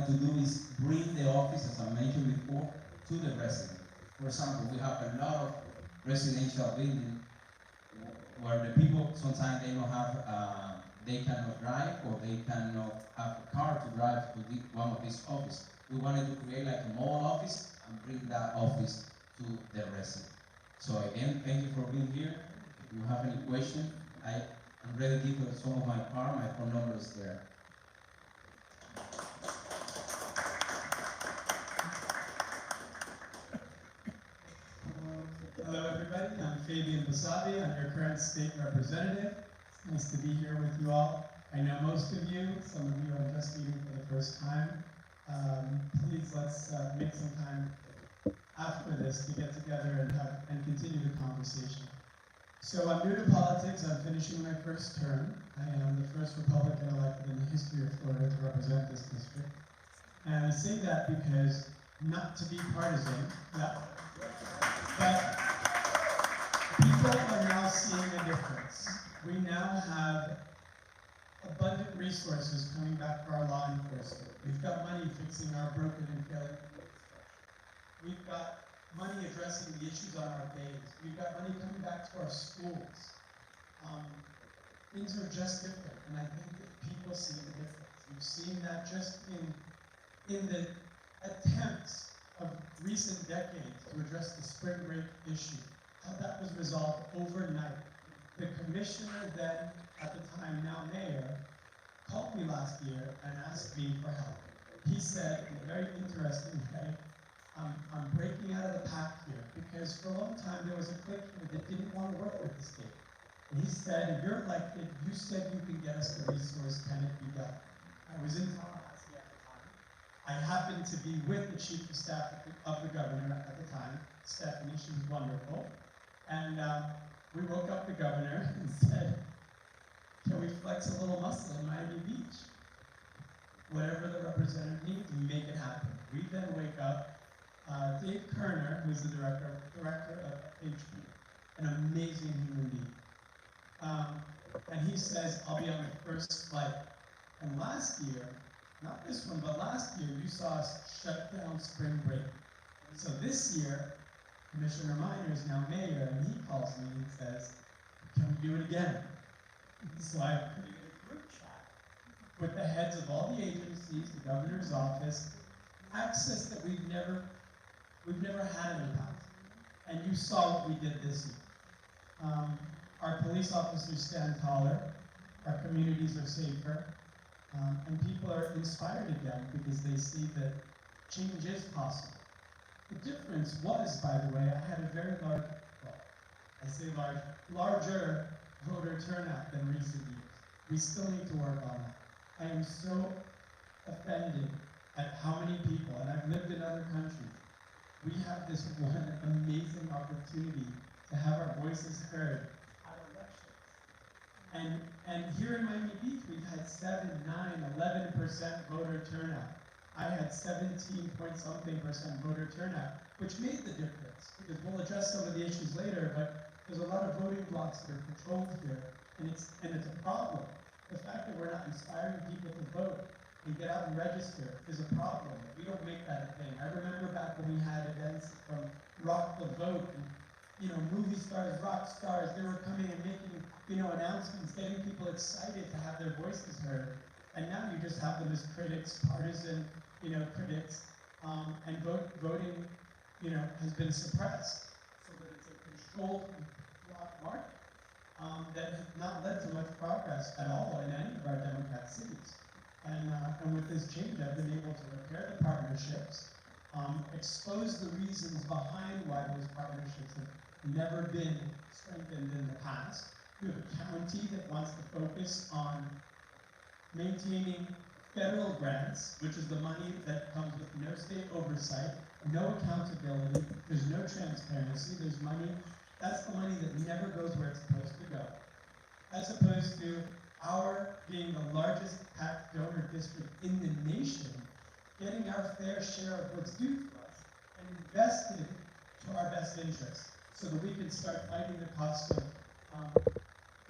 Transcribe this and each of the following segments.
wanted to do is bring the office, as I mentioned before, to the resident. For example, we have a lot of residential buildings where the people sometimes they cannot drive or they cannot have a car to drive to one of these offices. We wanted to create like a mobile office and bring that office to the resident. So again, thank you for being here. If you have any question, I'm ready to give you some of my card. My phone number is there. Hello everybody, I'm Fabian Basabi. I'm your current state representative. It's nice to be here with you all. I know most of you, some of you I'm just meeting for the first time. Please let's make some time after this to get together and continue the conversation. So I'm new to politics. I'm finishing my first term. I am the first Republican elected in the history of Florida to represent this district. And I say that because, not to be partisan, but people are now seeing a difference. We now have abundant resources coming back for our law enforcement. We've got money fixing our broken and failing police. We've got money addressing the issues on our bays. We've got money coming back to our schools. Things are just different, and I think that people see the difference. We've seen that just in the attempts of recent decades to address the spring break issue, how that was resolved overnight. The commissioner then, at the time now mayor, called me last year and asked me for help. He said, in a very interesting way, I'm breaking out of the pack here, because for a long time there was a clique here that didn't want to work with the state. And he said, if you're elected, you said you can get us the resource, can it be done? I was in Tallahassee at the time. I happened to be with the chief of staff of the governor at the time, Stephanie. She was wonderful. And we woke up the governor and said, can we flex a little muscle in Miami Beach? Whatever the representative needs, we make it happen. We then wake up Dave Kerner, who's the director of HP, an amazing human being. And he says, I'll be on the first flight. And last year, not this one, but last year, you saw us shut down spring break. So this year, Commissioner Minor is now mayor, and he calls me and says, can we do it again? So I created a group chat with the heads of all the agencies, the governor's office, access that we've never had in the past. And you saw what we did this year. Our police officers stand taller, our communities are safer, and people are inspired again because they see that change is possible. The difference was, by the way, I had a very large, well, I say larger voter turnout than recent years. We still need to work on that. I am so offended at how many people, and I've lived in other countries, we have this one amazing opportunity to have our voices heard at elections. And here in Miami Beach, we've had 7, 9, 11% voter turnout. I had 17-point-something% voter turnout, which made the difference, because we'll address some of the issues later, but there's a lot of voting blocks that are controlled here, and it's a problem. The fact that we're not inspiring people to vote and get out and register is a problem. We don't make that a thing. I remember back when we had events from Rock the Vote, and movie stars, rock stars, they were coming and making announcements, getting people excited to have their voices heard. And now you just have them as critics, partisan, critics, and voting, has been suppressed, so that it's a controlled block market that has not led to much progress at all in any of our Democrat cities. And with this change, I've been able to repair the partnerships, expose the reasons behind why those partnerships have never been strengthened in the past. We have a county that wants to focus on maintaining federal grants, which is the money that comes with no state oversight, no accountability, there's no transparency, there's money, that's the money that never goes where it's supposed to go. As opposed to our being the largest tax donor district in the nation, getting our fair share of what's due to us and investing to our best interest so that we can start fighting the cost of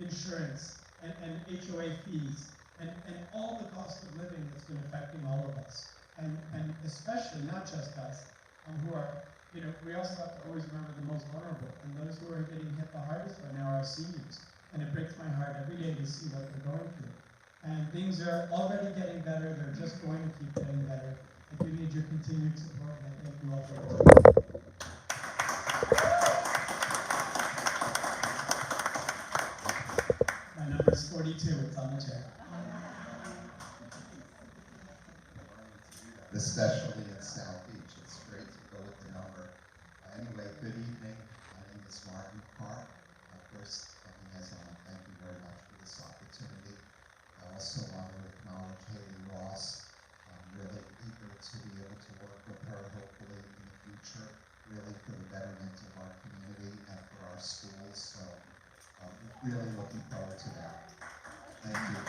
insurance and HOA fees and all the cost of living that's been affecting all of us. And and not just us, who are, we also have to always remember the most vulnerable, and those who are getting hit the hardest right now are our seniors. And it breaks my heart every day to see what they're going through. And things are already getting better, they're just going to keep getting better. I do need your continued support, and I thank you all for your time. My number is 42, it's on the chair. Especially in South Beach. It's great to go with the number. Anyway, good evening. My name is Martin Park. First, as thank you very much for this opportunity. I also want to acknowledge Haley Ross. I'm really eager to be able to work with her, hopefully in the future, really for the betterment of our community and for our schools. So I'm really looking forward to that. Thank you.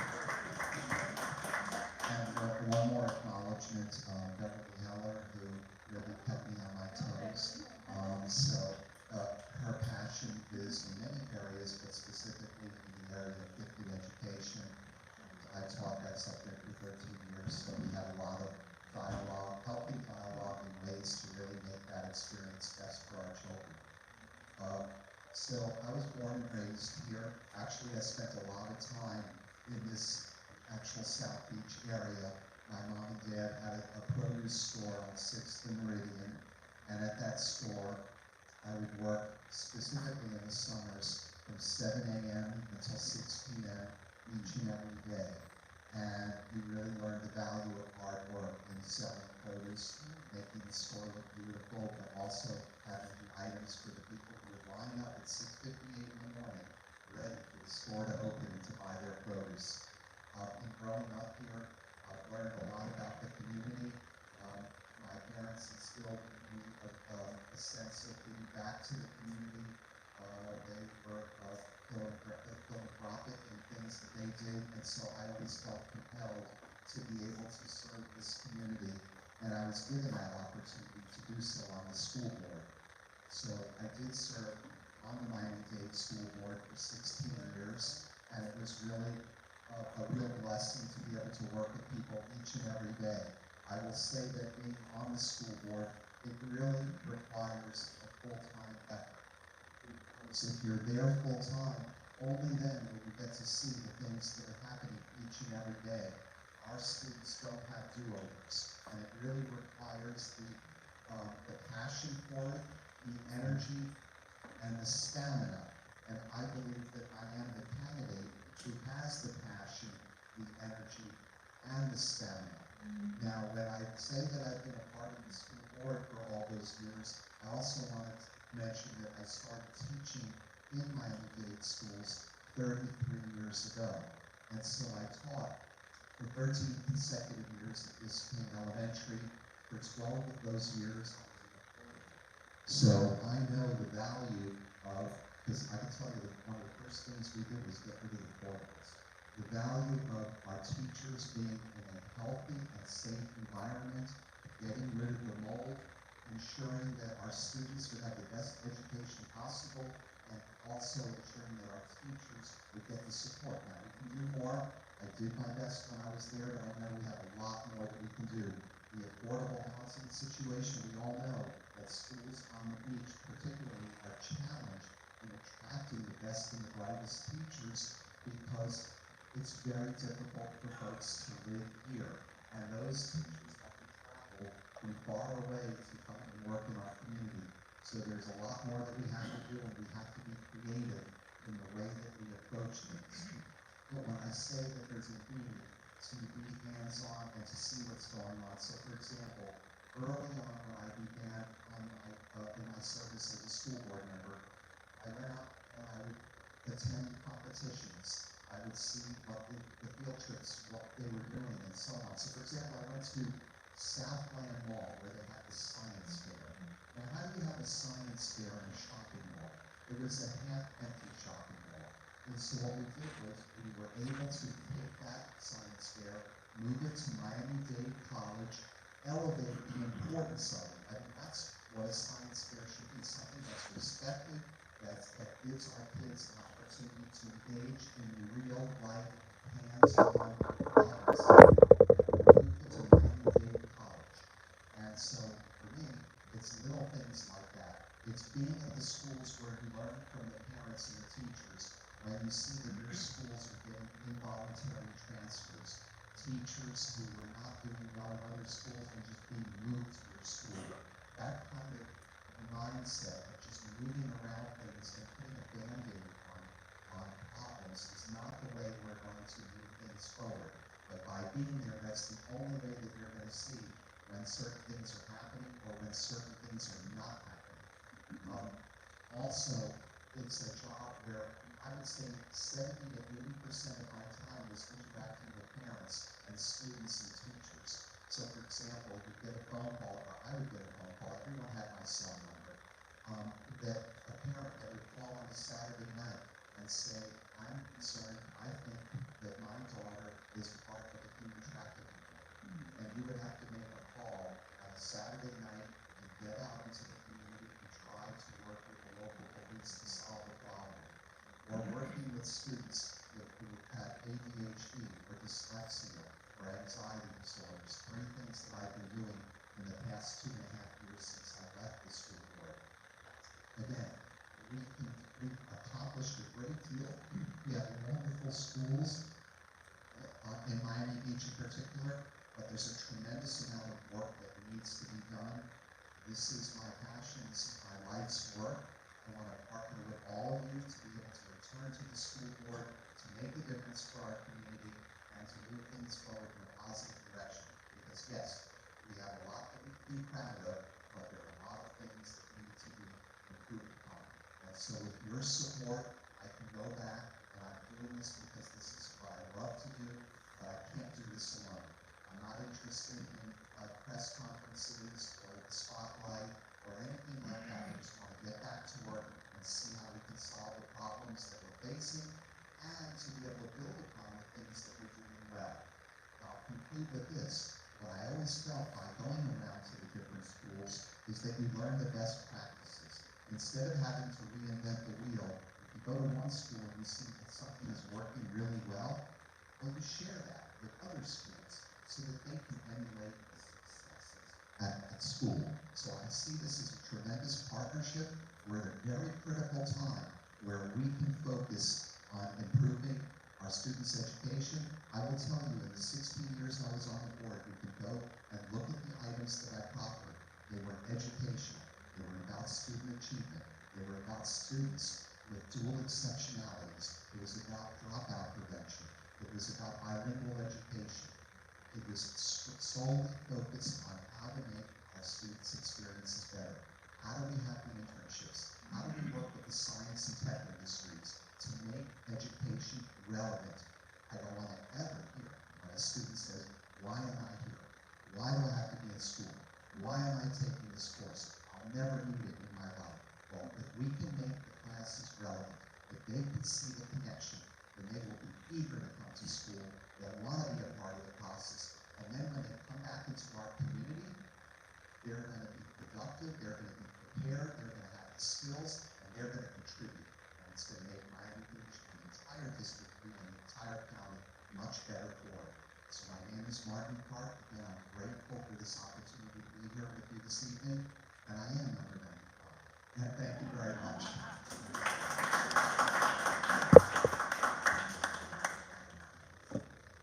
And one more acknowledgement, Beverly Heller, who really kept me on my toes. Her passion is in many areas, but specifically in the area of gifted education. I taught that subject for 13 years, so we had a lot of dialogue, healthy dialogue, and ways to really make that experience best for our children. So I was born and raised here. Actually, I spent a lot of time in this actual South Beach area. My mom and dad had a produce store on 6th and Meridian, and at that store, I would work specifically in the summers from 7 a.m. until 6 p.m. each and every day. And you really learn the value of hard work in selling produce, making the store look beautiful, but also having the items for the people who would line up at 6:58 in the morning, ready for the store to open and to buy their produce. In growing up here, I've learned a lot about the community. My parents instilled in me a sense of giving back to the community. They were philanthropic in things that they did, and so I always felt compelled to be able to serve this community, and I was given that opportunity to do so on the school board. So I did serve on the Miami-Dade School Board for 16 years, and it was really a real blessing to be able to work with people each and every day. I will say that being on the school board, it really requires a full-time effort. Because if you're there full-time, only then will you get to see the things that are happening each and every day. Our students don't have do-overs, and it really requires the passion for it, the energy, and the stamina. And I believe that I am the candidate who has the passion, the energy, and the stamina. Now, when I say that I've been a part of the school board for all those years, I also want to mention that I started teaching in Miami-Dade schools 33 years ago. And so I taught for 13 consecutive years at Biscayne Elementary. For 12 of those years, so I know the value of, because I can tell you that one of the first things we did was get rid of the portables. The value of our teachers being in a healthy and safe environment, getting rid of the mold, ensuring that our students would have the best education possible, and also ensuring that our teachers would get the support. Now, we can do more. I did my best when I was there, but I know we have a lot more that we can do. The affordable housing situation, we all know that schools on the beach particularly are challenged in attracting the best and the brightest teachers because it's very difficult for folks to live here. And those teachers have to travel from far away to come and work in our community. So there's a lot more that we have to do, and we have to be creative in the way that we approach things. But when I say that there's a need to be hands-on and to see what's going on. So for example, early on when I began in my service as a school board member, I went out and I would attend competitions. I would see what the field trips, what they were doing, and so on. So for example, I went to Southland Mall where they had the science fair. Now, how do you have a science fair in a shopping mall? It was a half-empty shopping mall. And so what we did was we were able to take that science fair, move it to Miami-Dade College, elevate the importance of it. I think that's what a science fair should be, something that's respected, that gives our kids an opportunity to engage in real life, hands-on items. Moved it to Miami-Dade College. And And so for me, it's little things like that. It's being at the schools where you learn from the parents and the teachers, when you see that your schools are getting involuntary transfers, teachers who were not doing well in other schools and just being moved to your school. That kind of mindset of just moving around things and putting a band-aid on problems is not the way we're going to move things forward. But by being there, that's the only way that you're going to see when certain things are happening or when certain things are not happening. Also, it's a job where I would say 70 to 80% of my time was interacting with parents and students and teachers. So, for example, you get a phone call, or I would get a phone call, everyone had my cell number, that a parent that would call on a Saturday night and say, I'm concerned, I think that my daughter is part of a human trafficking ring. And you would have to make a call on a Saturday night and get out into the community and try to work with the local police to solve the problem. Or working with students who have ADHD or dyslexia or anxiety disorders, 3 things that I've been doing in the past 2.5 years since I left the school board. Again, we've accomplished a great deal. We have wonderful schools in Miami Beach in particular, but there's a tremendous amount of work that needs to be done. This is my passion, this is my life's work. I want to partner with all of you to be able to return to the school board, to make a difference for our community, and to move things forward in a positive direction. Because yes, we have a lot that we can be proud of, but there are a lot of things that need to be improved upon. And so with your support, I can go back, and I'm doing this because this is what I love to do, but I can't do this alone. I'm not interested in press conferences or the spotlight or anything like that. I just want to get back to work and see how we can solve the problems that we're facing and to be able to build upon the things that we're doing well. I'll conclude with this. What I always felt by going around to the different schools is that you learn the best practices. Instead of having to reinvent the wheel, if you go to one school and you see that something is working really well, well, you share that with other schools so that they can emulate the successes at school. So I see this as a tremendous partnership. We're at a very critical time where we can focus on improving our students' education. I will tell you, in the 16 years I was on the board, you can go and look at the items that I proffered. They were educational. They were about student achievement. They were about students with dual exceptionalities. It was about dropout prevention. It was about bilingual education. It was solely focused on how to make our students' experiences better. How do we have the internships? How do we work with the science and tech industries to make education relevant? I don't want to ever hear when a student says, why am I here? Why do I have to be in school? Why am I taking this course? I'll never need it in my life. Well, if we can make the classes relevant, if they can see the connection, then they will be eager to come to school. They'll want to be a part of the process. And then when they come back into our community, they're going to be productive, they're going to be prepared, they're going to have the skills, and they're going to contribute. And it's going to make Miami Beach and the entire district and the entire county much better for it. So my name is Martin Park, and I'm grateful for this opportunity to be here with you this evening, and I am number 95. And thank you very much.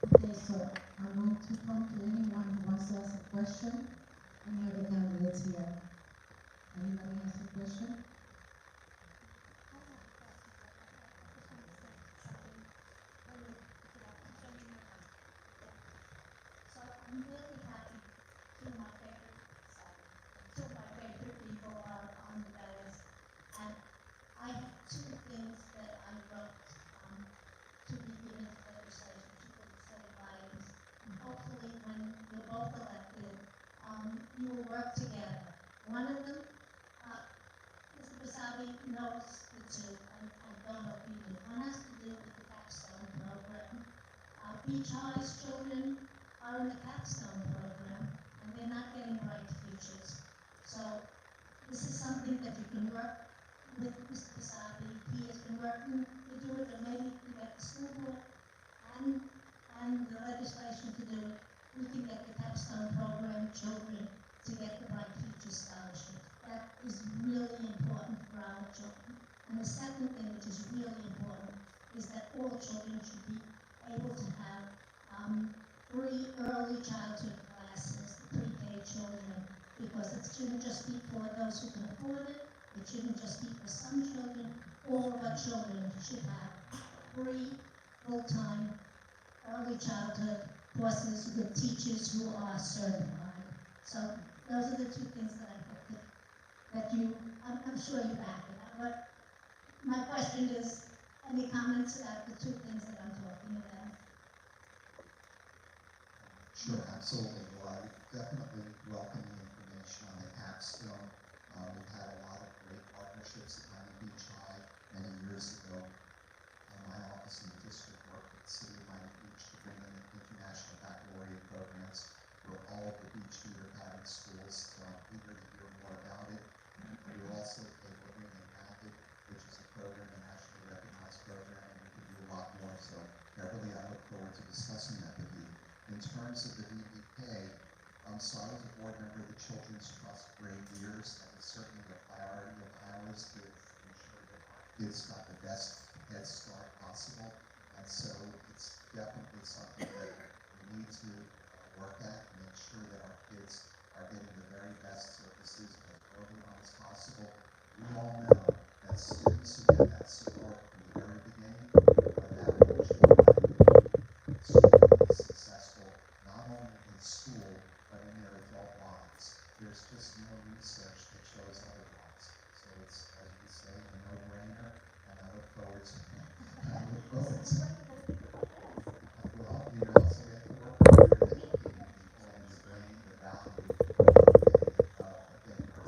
Okay, so I'm going to come to anyone who wants to ask a question. Any of the candidates here? Anybody has a question? So I'm really happy two of my favorite people are on the dais. And I have 2 things that I wrote to be given to legislation, 2 legislative items. And hopefully when you're both elected, you will work together. One of them, Mr. Basabi knows the 2, and don't know if you do. One has to do with the capstone program. Beach High's children are in the capstone program, and they're not getting bright futures. So this is something that you can work with Mr. Basabi. He has been working to do it, and maybe we get the school board and the legislation to do it. We can get the capstone program children to get the is really important for our children. And the second thing, which is really important, is that all children should be able to have free early childhood classes, pre-K children, because it shouldn't just be for those who can afford it, it shouldn't just be for some children, all of our children should have free, full-time, early childhood courses with teachers who are certified. So those are the two things that I hope that you, I'm sure you back it up, but my question is, any comments about the two things that I'm talking about? Sure, absolutely. Well, I definitely welcome the information on the capstone. We've had a lot of great partnerships at Miami Beach High many years ago. My office in the district worked with the city of Miami Beach to bring in international baccalaureate programs for all of the beach feeder pattern schools. So I'm eager to hear more about it. We were also able to bring in ACID, which is a program, a nationally recognized program, and we can do a lot more. So Beverly, I look forward to discussing that with you. In terms of the VBK, so I was a board member of the Children's Trust for 8 years. That was certainly a priority of ours to ensure that our kids got the best head start possible. And so it's definitely something that we need to work at and make sure that our kids are getting the very best services as early on as possible. We all know that students who get that support from the very beginning are that much more extremely successful, not only in school, but in their adult lives. There's just no research that shows otherwise. So it's, as we say, a no-brainer, and I look forward to it. Well, you also get to work with your educating people and to bring the value of getting the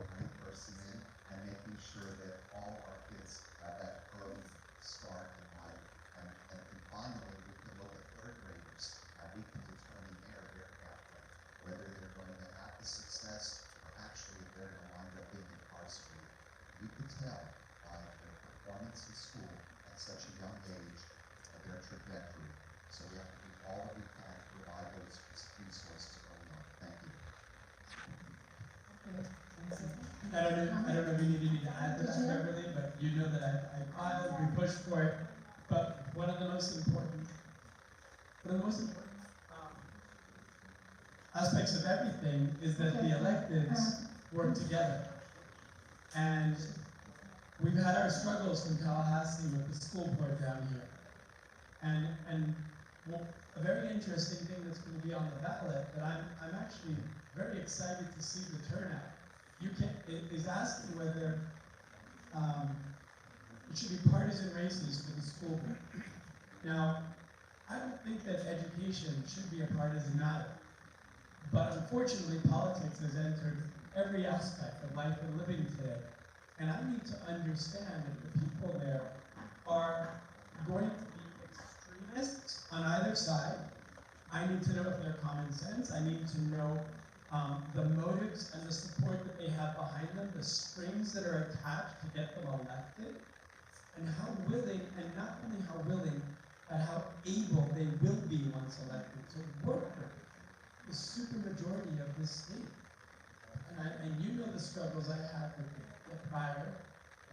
right person in and making sure that all our kids have that early start in life. And finally, we can look at third graders and we can determine their pathway, whether they're going to have the success or actually if they're going to wind up being incarcerated. You can tell by their performance in school at such a young age their trajectory. So we have to do all that we can to provide those resources early on. Thank you. I don't know if you needed me to add to that, Beverly, but you know that I filed, we pushed for it. But one of the most important aspects of everything is that the electives work together. And we've had our struggles from Tallahassee with the school board down here. And well, a very interesting thing that's going to be on the ballot, but I'm actually very excited to see the turnout. Is asking whether it should be partisan races for the school board. Now, I don't think that education should be a partisan matter, but unfortunately politics has entered every aspect of life and living today. And I need to understand that the people there are going to be extremists on either side. I need to know if they're common sense. I need to know the motives and the support that they have behind them, the strings that are attached to get them elected, and how willing, and not only how willing, but how able they will be once elected to work with the supermajority of this state. And you know the struggles I had with the prior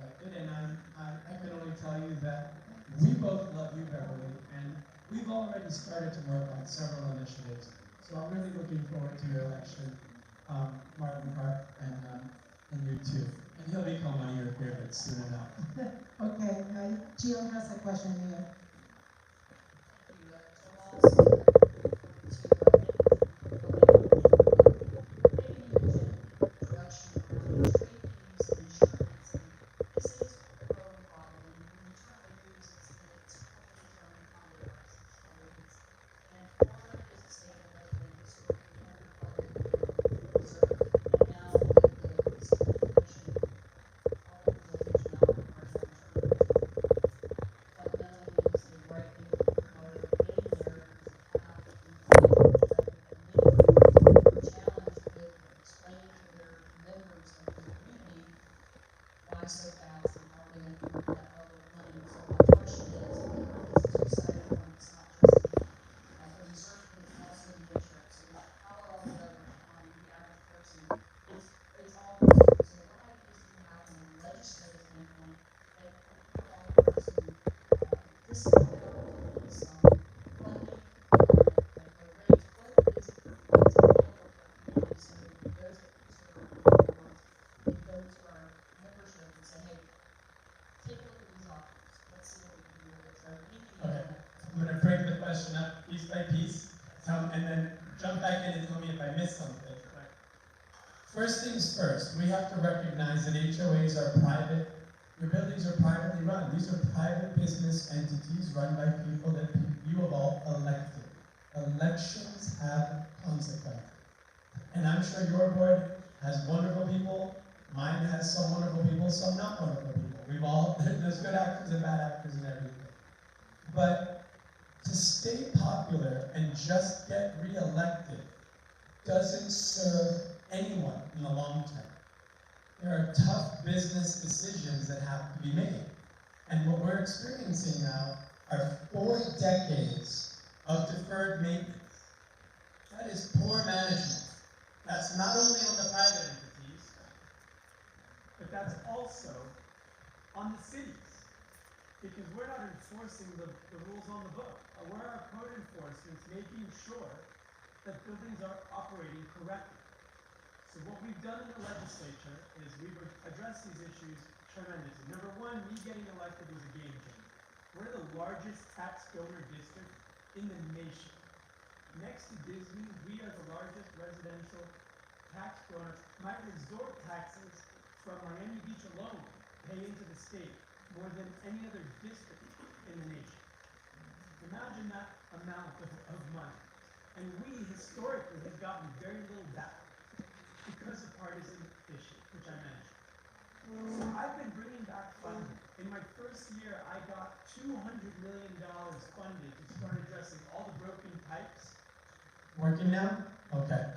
elected, and I can only tell you that we both love you, Beverly, and we've already started to work on several initiatives. So I'm really looking forward to your election, Martin Park, and you too. And he'll become one of your favorites soon enough. Okay, Jill has a question here. then jump back in and tell me if I missed something. But first things first, we have to recognize that HOAs are private. Your buildings are privately run. These are private business entities run by people that you have all elected. Elections have consequences. And I'm sure your board has wonderful people. Mine has some wonderful people, some not wonderful people. There's good actors and bad actors and everything. But to stay popular and just get reelected doesn't serve anyone in the long term. There are tough business decisions that have to be made. And what we're experiencing now are 4 decades of deferred maintenance. That is poor management. That's not only on the private entities, but that's also on the cities. Because we're not enforcing the rules on the book. We're our code enforcement, making sure that buildings are operating correctly. So what we've done in the legislature is we've addressed these issues tremendously. Number one, me getting elected was a game changer. We're the largest tax donor district in the nation. Next to Disney, we are the largest residential tax donor. My resort taxes from Miami Beach alone pay into the state more than any other district in the nation. Imagine that amount of money. And we historically have gotten very little back because of partisan issues, which I mentioned. So I've been bringing back funding. In my first year, I got $200 million funded to start addressing all the broken pipes. Working now? Okay.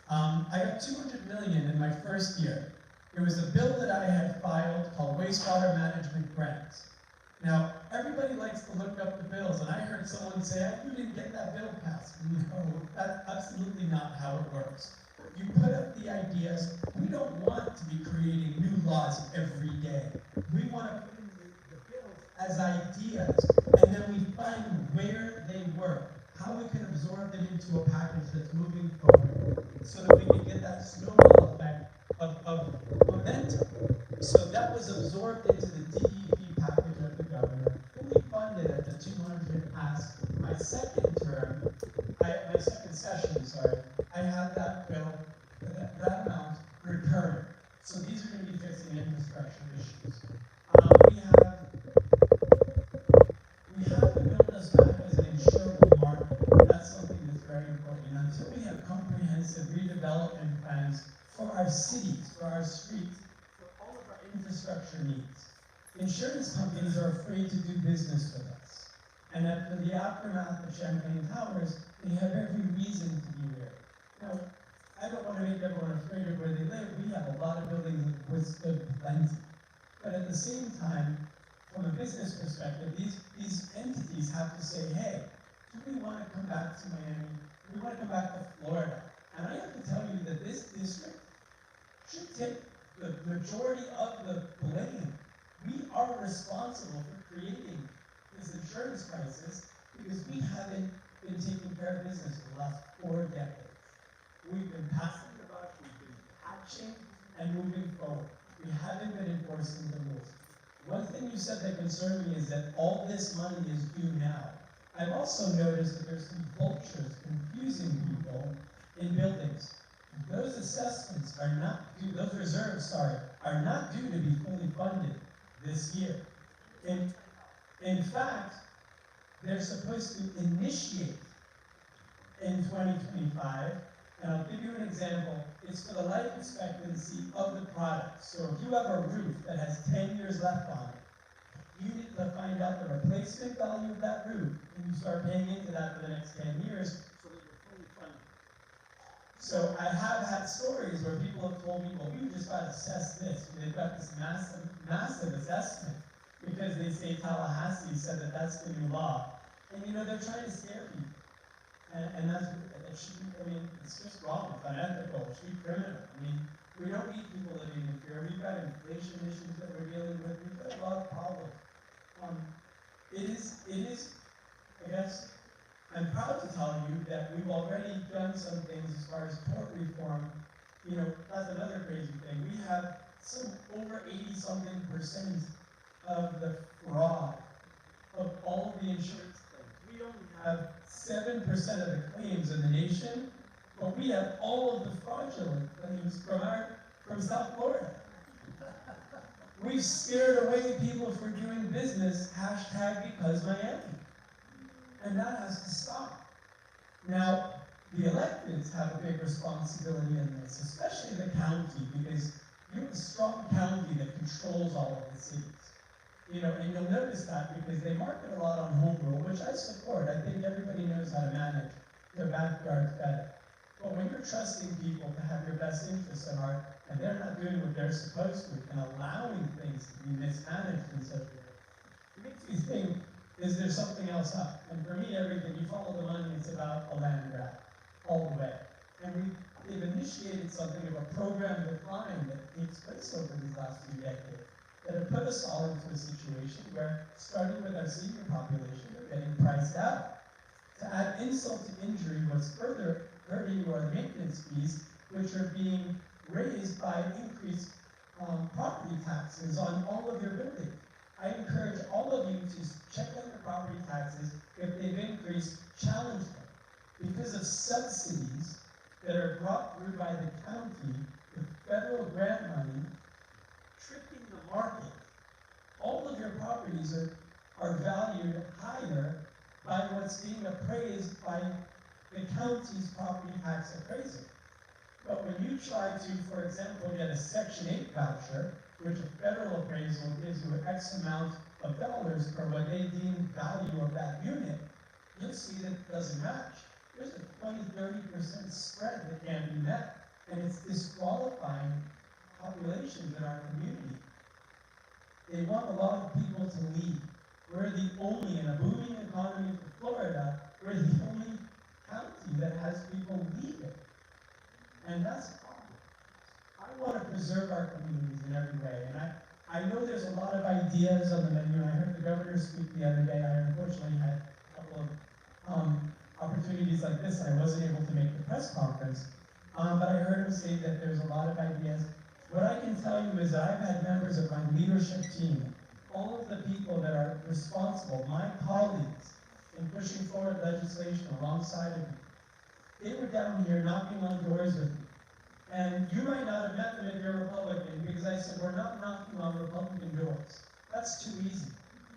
I got $200 million in my first year. It was a bill that I had filed called wastewater management grants. Now, everybody likes to look up the bills, and I heard someone say, "You didn't get that bill passed." No, that's absolutely not how it works. You put up the ideas. We don't want to be creating new laws every day. We want to put in the bills as ideas, and then we find where they work, how we can absorb them into a package that's moving forward, so that we can get that snowball effect of momentum. So that was absorbed into the DEP package of the governor, fully funded at the 200 ask. My second session, I had that bill, that amount recurring. So these are going to be fixing infrastructure issues. We have to build us back as an insurable market. That's something that's very important. Until we have comprehensive redevelopment plans for our cities, for our streets, for all of our infrastructure needs, insurance companies are afraid to do business with us. And after the aftermath of Champagne Towers, they have every reason to be wary. Now, I don't want to make everyone afraid of where they live. We have a lot of buildings that withstood plenty. But at the same time, from a business perspective, these entities have to say, hey, do we want to come back to Miami? Do we want to come back to Florida? And I have to tell you that this district should take the majority of the blame. We are responsible for creating this insurance crisis because we haven't been taking care of business for the last 4 decades. We've been passing the buck, we've been patching and moving forward. We haven't been enforcing the rules. One thing you said that concerned me is that all this money is due now. I've also noticed that there's some vultures confusing people in buildings. Those assessments are not due, those reserves, are not due to be fully funded this year. In fact, they're supposed to initiate in 2025, and I'll give you an example. It's for the life expectancy of the product. So if you have a roof that has 10 years left on it, you need to find out the replacement value of that roof, and you start paying into that for the next 10 years so that you're fully funded. So I have had stories where people have told me, well, we just got to assess this. They've got this massive assessment because they say Tallahassee said that that's the new law. And they're trying to scare people. And that's, it's just wrong, it's unethical, it should be criminal. We don't need people living in fear. We've got inflation issues that we're dealing with. We've got a lot of problems. It is, I guess, I'm proud to tell you that we've already done some things as far as tort reform. That's another crazy thing. We have some over 80-something% of the fraud of all of the insurance claims. We we only have 7% of the claims in the nation, but we have all of the fraudulent claims from South Florida. We've scared away people for doing business, hashtag because Miami. And that has to stop. Now, the electeds have a big responsibility in this, especially the county, because you have a strong county that controls all of the cities. You know, and you'll notice that because they market a lot on home rule, which I support. I think everybody knows how to manage their backyards better. But when you're trusting people to have your best interests at heart, and they're not doing what they're supposed to, and allowing things to be mismanaged in such a way, it makes me think, is there something else up? And for me, everything, you follow the money, it's about a land grab, all the way. And they've initiated something of a program decline that takes place over these last few decades, that have put us all into a situation where, starting with our senior population, they're getting priced out. To add insult to injury, what's further hurting you are the maintenance fees, which are being raised by increased property taxes on all of your buildings. I encourage all of you to check on your property taxes. If they've increased, challenge them. Because of subsidies that are brought through by the county, the federal grant money, tricking the market. All of your properties are valued higher by what's being appraised by the county's property tax appraiser. But when you try to, for example, get a Section 8 voucher, which a federal appraisal gives you X amount of dollars for what they deem value of that unit, you'll see that it doesn't match. There's a 20–30% spread that can't be met, and it's disqualifying populations in our community. They want a lot of people to leave. We're the only, in a booming economy for Florida, we're the only county that has people leaving. And that's a problem. I want to preserve our communities in every way. And I know there's a lot of ideas on the menu. I heard the governor speak the other day. I unfortunately had a couple of opportunities like this. I wasn't able to make the press conference. But I heard him say that there's a lot of ideas. What I can tell you is that I've had members of my leadership team, all of the people that are responsible, my colleagues, in pushing forward legislation alongside of me. They were down here knocking on doors with me. And you might not have met them if you're Republican, because I said, we're not knocking on Republican doors. That's too easy.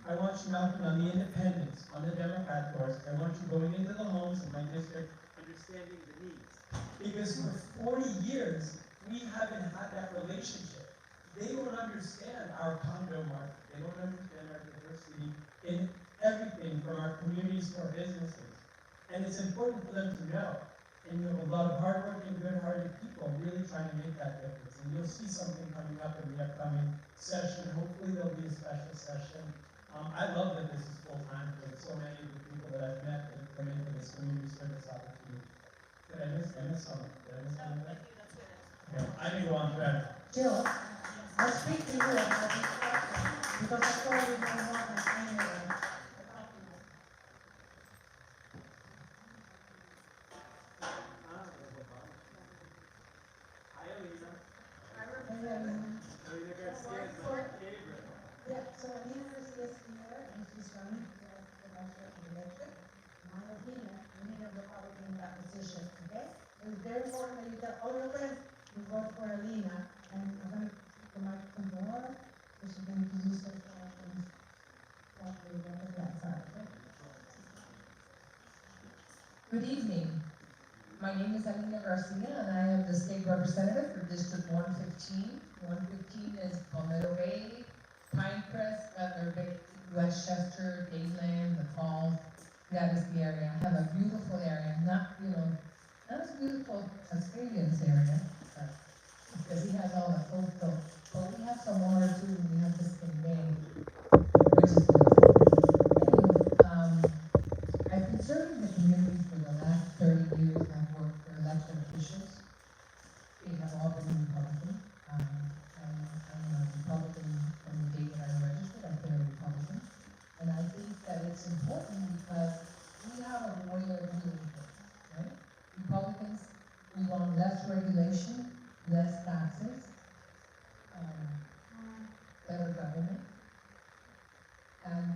I want you knocking on the independents, on the Democrat doors. I want you going into the homes in my district, understanding the needs. Because for 40 years, we haven't had that relationship. They don't understand our condo market. They don't understand our diversity in everything from our communities to our businesses. And it's important for them to know. And you have a lot of hardworking, good-hearted people really trying to make that difference. And you'll see something coming up in the upcoming session. Hopefully there'll be a special session. I love that this is full-time for so many of the people that I've met that come into this community service opportunity. Did I miss something? Did I miss something? Yeah, I can go on forever. Jill, I'll speak to you about this question, because I thought we were more than anyway. Yeah, so Alina Garcia is here, and she's running for the National election. In my opinion, we need a Republican in that position, okay? It's very important that you tell all your friends you vote for Alina, and I'm gonna keep the microphone more, so she can introduce herself and properly represent her, okay? Good evening. My name is Alina Garcia, and I am the state representative for District 115. 115 is Palmetto Bay, Pinecrest, Butler Bay, Westchester, Dadeland, the Falls. That is the area. I have a beautiful area, not as beautiful as Fabian's area, because he has all the coastal, but we have some water too, and we have Biscayne Bay, which is good. Anyway, I've been serving the community for the last 30 years. I've worked for elected officials. They have all been Republican. I'm a Republican from the day that I registered. I've been a Republican. And I think that it's important because we have a way of doing things, right? Republicans, we want less regulation, less taxes, better government, and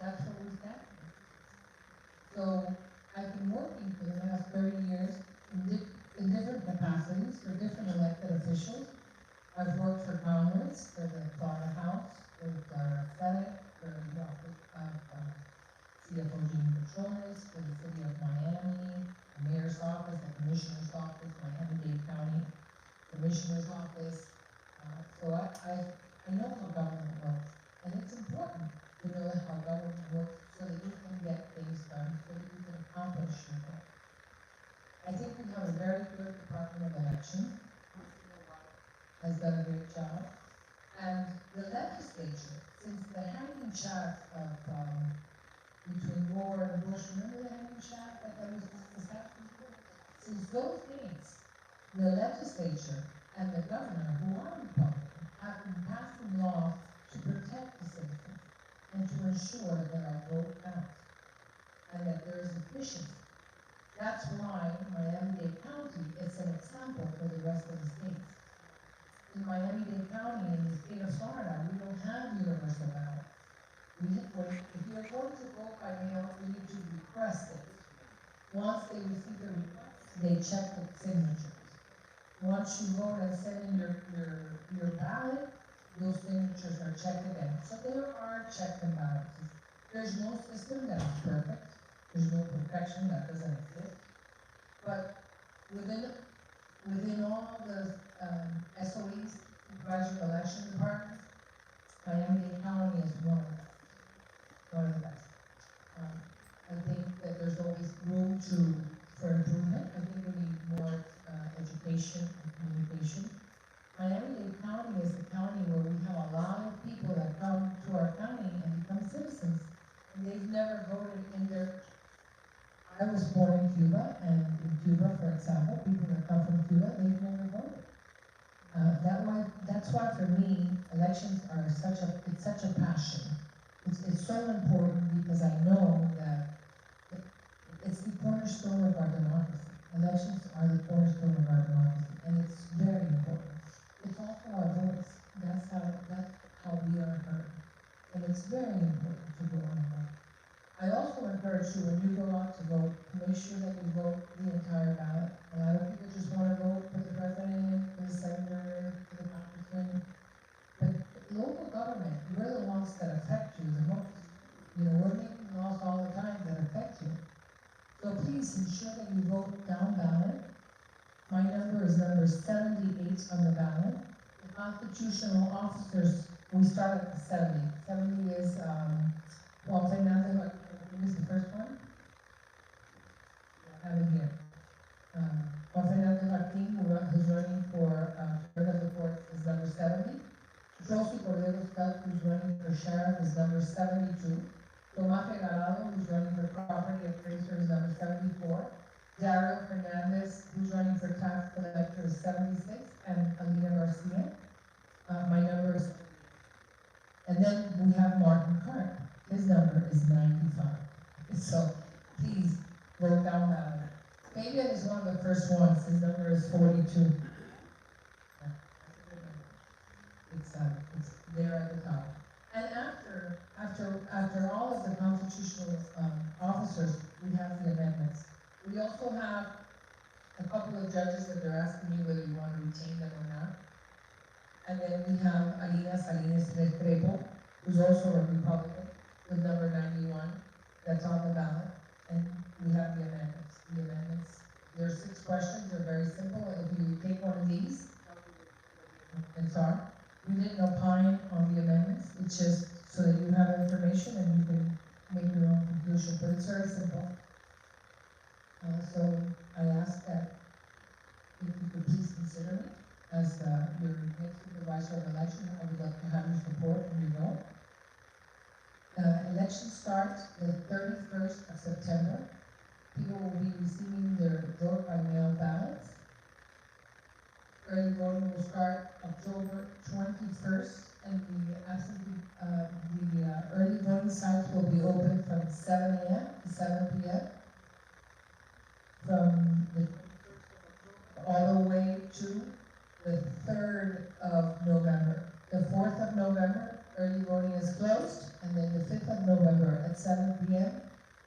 that's what we stand for. office, the commissioner's office, Miami-Dade County Commissioner's Office. So I know how government works, and it's important to know how government works so that you can get things done, so that you can accomplish your goal. I think we have a very good Department of Elections, has done a great job, and the legislature, since the hanging shaft of, between Gore and Bush, remember the hanging shaft that was discussed before? Since those days, the legislature and the governor, who are Republican, have been passing laws to protect the citizens and to ensure that our vote counts and that there is efficiency. That's why Miami-Dade County is an example for the rest of the states. In Miami-Dade County, in the state of Florida, we don't have universal ballot. If you're going to vote by mail, you need to request it. Once they receive the request, they check the signatures. Once you vote and send in your ballot, those signatures are checked again. So there are checks and balances. There's no system that is perfect. There's no perfection, that doesn't exist. But within all the SOEs, supervisory election departments, Miami-Dade County is one of the best. One of the best. I think that there's always room for improvement. I think we need more education and communication. Miami-Dade County is a county where we have a lot of people that come to our county and become citizens, and they've never voted in their. I was born in Cuba, and in Cuba, for example, people that come from Cuba, they've never voted. That's why for me, elections are such a passion. It's so important because I know that it's the cornerstone of our democracy. Elections are the cornerstone of our democracy, and it's very important. It's also our voice. That's how we are heard, and it's very important to go and vote. I also encourage you, when you go out to vote, make sure that you vote the entire ballot. A lot of people just want to vote for the president, for the senator, for the congressman. But local government, we're the ones that affect you the most. You know, we're making laws all the time that affect you. So please ensure that you vote down ballot. My number is number 78 on the ballot. The constitutional officers, we start at the 70. 70 is Juan Fernandez. Who is the first one? I have it here. Juan Fernandez Martin, who's running for President of the Court, is number 70. Josie Cordero Scott, who's running for sheriff, is number 72. Tomás Regalado, who's running for property appraiser, is number 74. Daryl Fernandez, who's running for tax collector, is 76. And Alina Garcia, my number is. And then we have Martin Clark. His number is 95. So please vote down ballot. Fabian is one of the first ones. His number is 42. It's there at the top. And after all of the constitutional officers, we have the amendments. We also have a couple of judges that they're asking you whether you want to retain them or not. And then we have Alina Salinas Restrepo, who's also a Republican, with number 91. That's on the ballot. And we have the amendments. There are 6 questions. They're very simple. If you take one of these, and sorry, we didn't opine on the amendments. It's just so that you have information and you can make your own conclusion. But it's very simple. So I ask that if you could please consider me as your next supervisor of election. I would like to have your support and your vote. Elections start the 31st of September. People will be receiving their vote by mail ballots. Early voting will start October 21st, and the early voting sites will be open from 7 a.m. to 7 p.m. from all the way to the 3rd of November. The 4th of November, early voting is closed, and then the 5th of November at 7 p.m.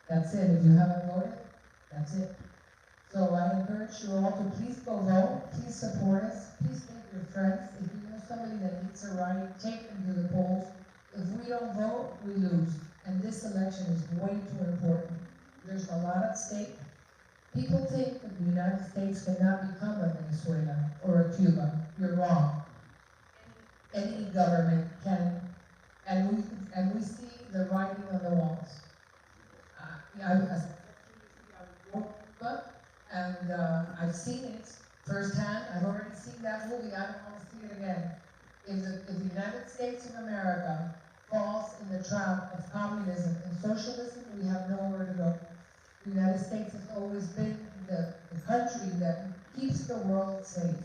That's it. If you haven't voted, that's it. So I encourage you all to please go vote, please support us, please take your friends. If you know somebody that needs a ride, take them to the polls. If we don't vote, we lose. And this election is way too important. There's a lot at stake. People think that the United States cannot become a Venezuela or a Cuba. You're wrong. Any government can, and we see the writing on the walls. Yeah, I was Cuba, and I've seen it firsthand. I've already seen that movie. I don't want to see it again. If the United States of America falls in the trap of communism and socialism, we have nowhere to go. The United States has always been the country that keeps the world safe.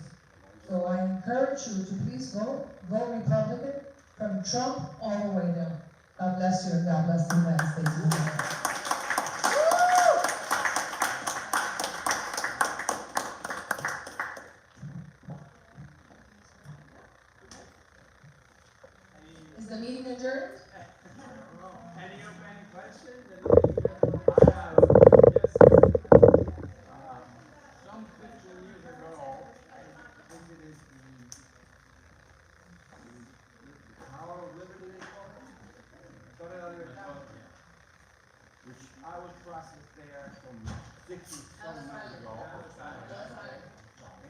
So I encourage you to please vote Republican from Trump all the way down. God bless you and God bless the United States of America. Is the meeting adjourned? Any questions? I have, yes, some 15 years ago, I visited the Tower of Liberty, they call it, which I was processed there from 60-some years ago.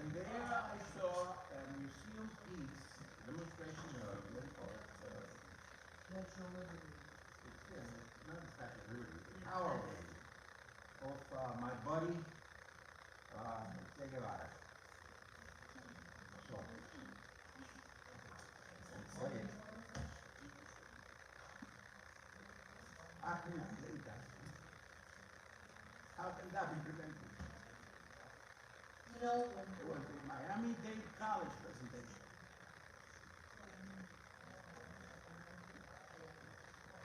And there I saw a museum piece, demonstration of, what do you call it? It's not the Statue of Liberty, the Tower of Liberty, of my buddy, Che Guevara. So, say it. How can you believe that? How can that be prevented? You know, It was the Miami-Dade College presentation.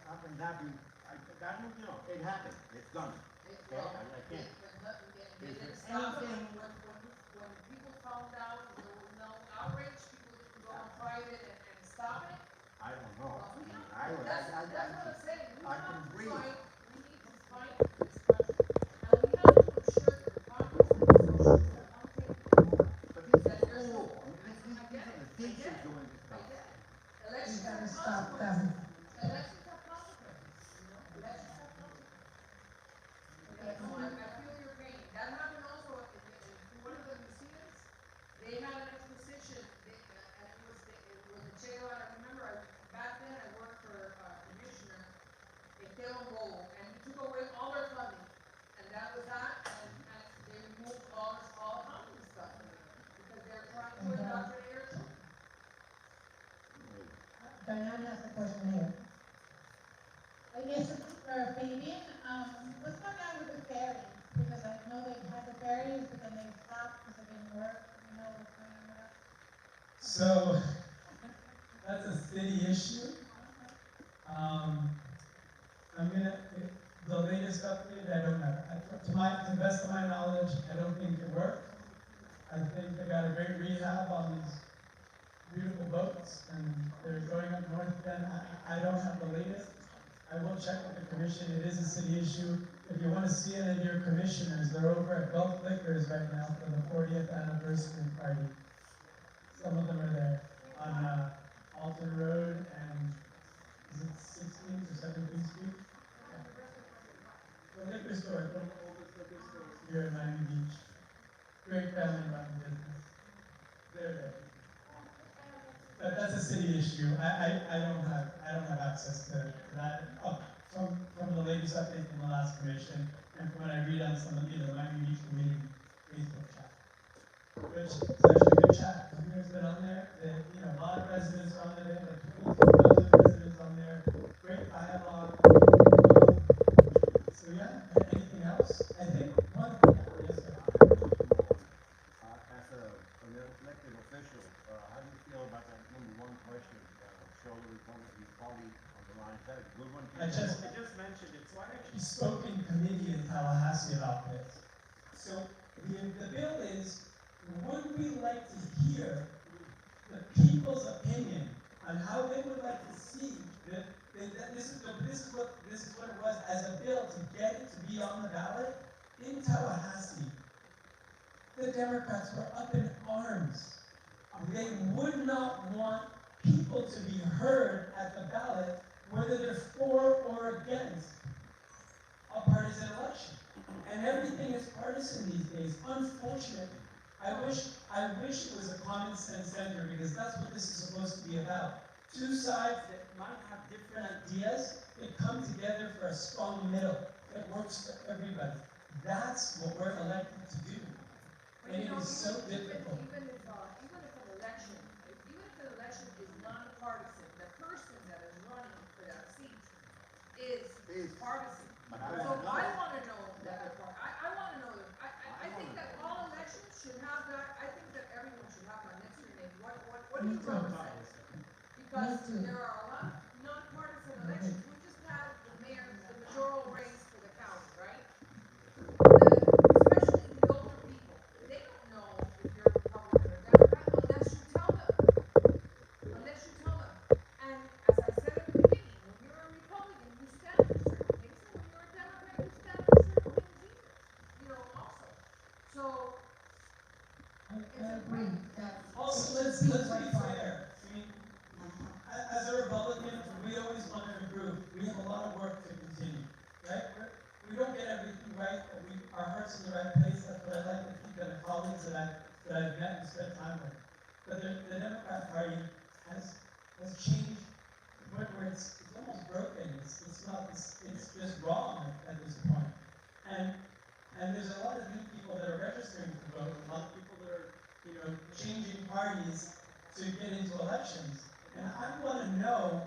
How can that be? That, you know, it happened. It's done. Okay? I can't. They didn't stop it. When people found out there was no outrage, people didn't go on private and stop it. I don't know. Well, we have, I would, that's what I'm saying. We I have can to breathe. fight, we need to fight for this country. And we have to ensure that the communists and the socialists that want to take over, But this that is there's cool. no. I mean, these are the teachers doing this stuff. Elections You have gotta stop consequences. them. Elections have consequences, you know, elections have consequences. Okay, so I feel your pain. That happened also in one of the museums. They had an exposition, and it was a jail, and I remember, back then I worked for, Commissioner Esteban Bowl, and he took away all their funding. And that was that, and they removed all communist stuff, because they're trying to indoctrinate our children. Diane has a question here. Yes, Fabian, what's going on with the ferries? Because I know they had the ferries, but then they stopped because it didn't work. You know what's going on with that? So, that's a city issue. I'm gonna, the latest update, I don't know. To the best of my knowledge, I don't think it worked. I think they got a great rehab on these beautiful boats, and they're going up north again. I don't have the latest. I will check with the commission. It is a city issue. If you want to see any of your commissioners, they're over at Gulf Liquors right now for the 40th anniversary party. Some of them are there on Alton Road and is it 16th or 17th Street? The liquor store, the oldest liquor store here in Miami Beach. Great family-run business. They're there. But that's a city issue. I don't have access to that. From the latest update from the last commission, and from what I read on some of the Miami Beach community Facebook chat. Which is actually a good chat. Everyone's been on there. A lot of residents are on there. Like 22,000 residents on there. Great dialogue. So yeah, anything else? I think one thing, yes, sir. As an elected official, how do you feel about that #1 question? Show the Republican Party on the line. Is that a good one? I just mentioned it, so I actually spoke in committee in Tallahassee about this. So the bill is, would we like to hear the people's opinion on how they would like to see that this is what it was as a bill to get it to be on the ballot in Tallahassee. The Democrats were up in arms. They would not want people to be heard at the ballot whether they're for or against a partisan election. And everything is partisan these days, unfortunately. I wish it was a common sense center, because that's what this is supposed to be about. Two sides that might have different ideas, that come together for a strong middle that works for everybody. That's what we're elected to do. And it is so difficult. Even if an election, even if an election is nonpartisan, the person that is running for that seat is partisan. So I wanna know that, I wanna know, I think that all elections should have that, I think that everyone should have that next to your name, what do you represent? Because there are a lot of nonpartisan elections, we just had the mayoral race for the county, right? Especially the older people, they don't know if you're a Republican or Democrat unless you tell them. Unless you tell them. And as I said at the beginning, when you're a Republican, you stand for certain things, and when you're a Democrat, you stand for certain things either. You know, also. So I agree that. Also, let's be fair. I mean, as a Republican, we always want to improve. We have a lot of work to continue, right? We don't get everything right, but our heart's in the right place. That's what I like to think of the colleagues that I've met and spent time with. But the Democrat Party has changed to the point where it's almost broken. It's just wrong at this point. And there's a lot of new people that are registering to vote, a lot of people that are, changing parties to get into elections. And I want to know,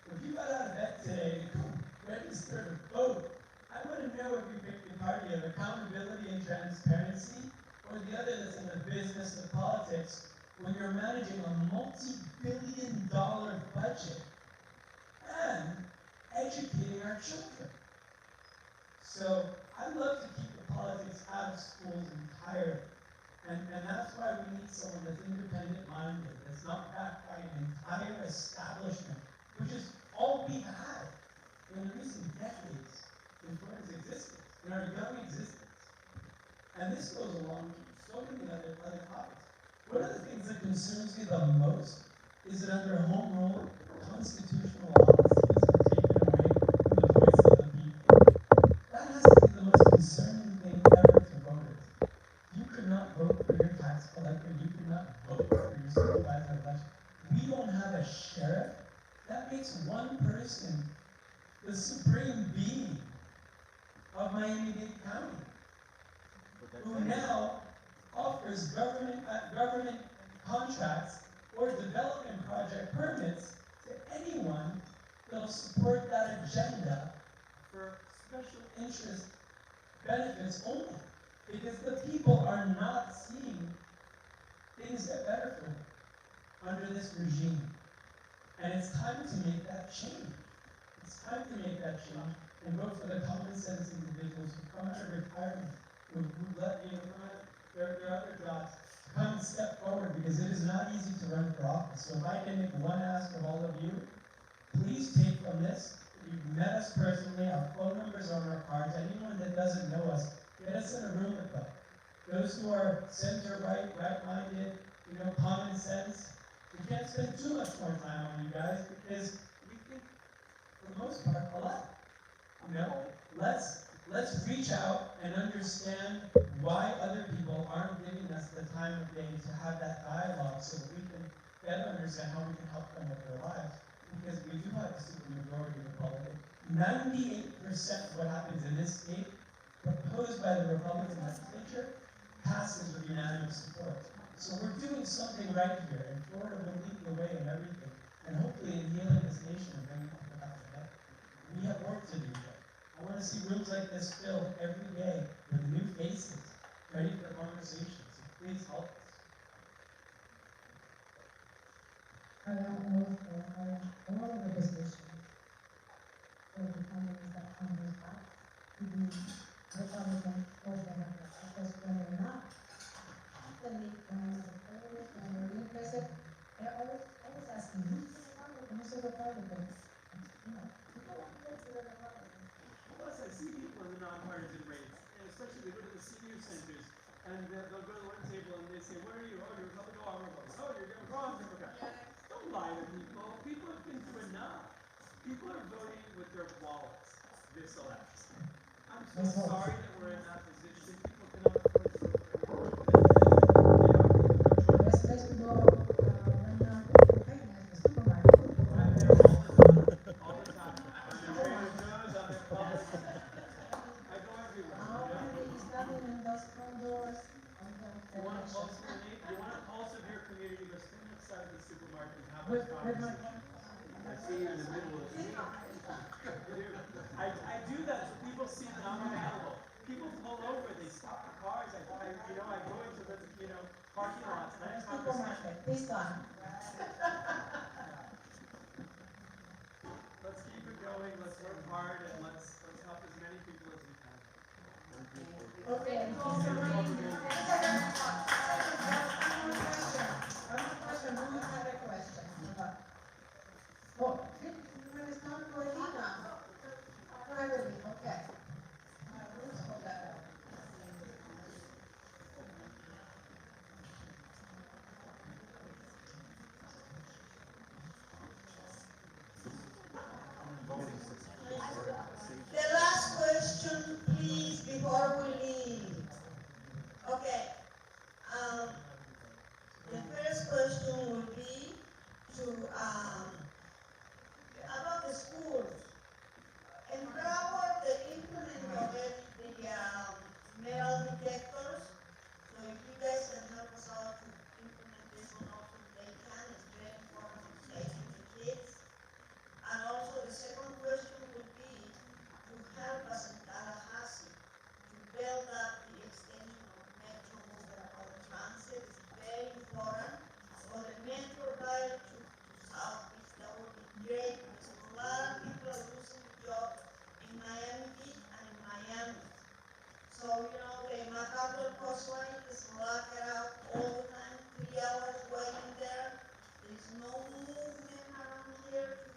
if you got out of bed today to go register to vote, I want to know if you picked the party of accountability and transparency, or the other that's in the business of politics, when you're managing a multi-billion-dollar budget and educating our children. So I'd love to keep the politics out of schools entirely. And that's why we need someone that's independent-minded, that's not backed by an entire establishment, which is all we've had in recent decades in Florida's existence, in our young existence. And this goes along with so many other topics. One of the things that concerns me the most is that under home rule, constitutional law is taken away from the voice of the people. That has to be the most concerning thing ever to voters. You could not vote for your tax collector, you could not vote for your supervisor election. We don't have a sheriff. That makes one person the supreme being of Miami-Dade County, who now offers government contracts or development project permits to anyone that'll support that agenda for special interest benefits only. Because the people are not seeing things get better for them under this regime. And it's time to make that change. It's time to make that change and vote for the common sense individuals who come out of retirement, who let come out of their other jobs, to come and step forward, because it is not easy to run for office. So if I can make one ask of all of you, please take from this. You've met us personally, our phone numbers are on our cards. Anyone that doesn't know us, get us in a room with them. Those who are center-right, right-minded, common sense, we can't spend too much more time on you guys, because we think, for the most part, a lot. Let's reach out and understand why other people aren't giving us the time of day to have that dialogue, so that we can better understand how we can help them with their lives. Because we do have a supermajority Republican. 98% of what happens in this state, proposed by the Republican legislature, passes with unanimous support. So we're doing something right here, and Florida will lead the way in everything, and hopefully in healing this nation and bringing people back together. We have work to do here. I want to see rooms like this filled every day with new faces, ready for conversations. So please help us. I don't know if all of the positions or the companies that come with that to be Republican or Democrat, because when they're not, then they come as a terrorist and they're interested, they're always asking, who's the Republican, who's the Republican? People want to go to the Republican. Plus, I see people in the nonpartisan race, and especially they go to the senior centers, and they'll go to one table and they say, "Where are you? Oh, you're Republican. Oh, I'm Republican. Oh, you're Democrat. Democrat." Don't lie to people. People have been through enough. People are voting with their wallets this election. I I'm Ms. so Wolf. sorry that we're in that position. People cannot afford so Let's go, right now, okay, at the supermarket. I'm there all the time. I'm in Trader Joe's, I'm in Publix. I go everywhere. Ahora que estamos en los fondos, You want a pulse of you want a pulse of your community, let's stand outside the supermarket and have With this my, conversation. I see you in the middle of the I do that so people see that I'm available. People pull over, they stop the cars, I go into the, parking lots and I have conversations. supermarket, this one. Let's keep it going, let's work hard, and let's help as many people as we can. Okay. One question, who had a question? Oh, you want to start with Lina? Privately, okay. Let's hold that up. The last question, please, before we leave. Okay. Um, the first question will be to, about the schools. Empower the implement of it, the, metal detectors. So if you guys can help us out to implement this one also, they can, it's very important for safety to kids. And also the second question would be to help us in Tallahassee to build up the extension of Metrobus and other transit. It's very important for the Metro Rail to South Beach. That would be great because a lot of people are losing jobs in Miami Beach and in Miami. So, the MacArthur coastline is locked out all the time, 3 hours waiting there. There's no movement around here to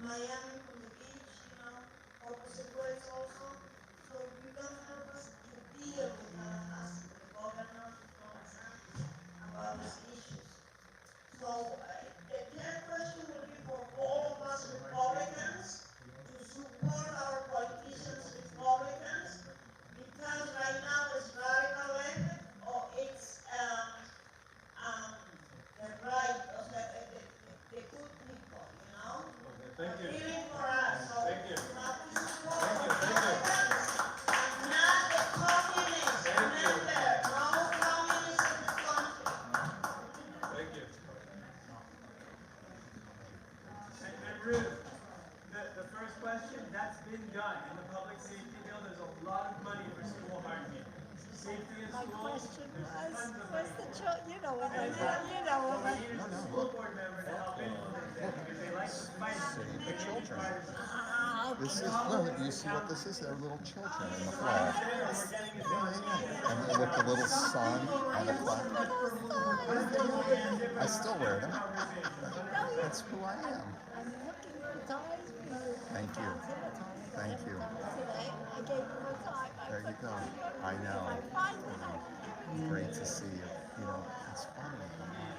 Miami from the beach, opposite ways also. So you can help us to deal with Tallahassee, the governor, about these issues. So the third question will be for all of us Republicans to support our politicians Republicans, because right now it's radical left or it's the right of the good people, Thank you. feeling for us. So Thank you. you have to support Republicans and not the communists. Remember, no communists in this country. Thank you. And Ruth, the first question, that's been done. In the public safety bill, there's a lot of money for school hygiene. Safety in My schools, question there's was, tons of what's money. the what I And said, what we need is a school board member to help implement it, because they like to fight The children. Ah, This is, okay. no, do you see what this is? They're little children in the Right flag. there, we're getting it Yeah, done. yeah, yeah. And then with the little sun on the flag. I still wear them. That's who I am. I'm looking for ties for Thank you. Thank you. today. I gave you a tie. There you go. I know. I find them. Great to see you. It's funny.